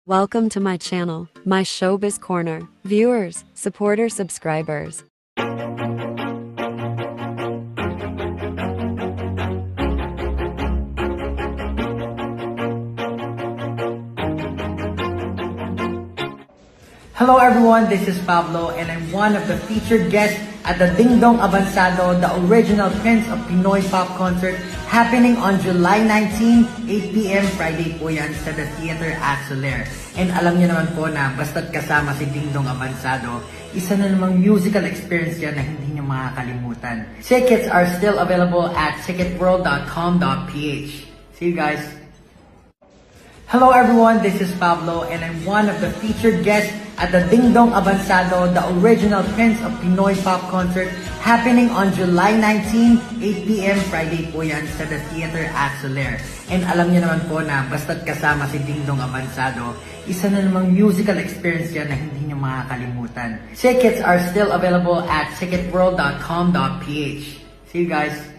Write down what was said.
Welcome to my channel, my Showbiz Corner. Viewers, supporters, subscribers. Hello everyone, this is Pablo and I'm one of the featured guests at the Ding Dong Avanzado, the original Prince of Pinoy Pop concert happening on July 19, 8 p.m. Friday po yan sa The Theater at Soler. And alam niyo naman po na basta't kasama si Ding Dong Avanzado, isa na namang musical experience yan na hindi niyo makakalimutan. Tickets are still available at ticketworld.com.ph. See you guys! Hello everyone, this is Pablo and I'm one of the featured guests at the Ding Dong Avanzado, the original Prince of Pinoy Pop concert happening on July 19, 8 p.m. Friday po yan sa The Theater at Soler. And alam niyo naman po na basta't kasama si Ding Dong Avanzado, isa na namang musical experience yan na hindi niyo makakalimutan. Tickets are still available at ticketworld.com.ph. See you guys!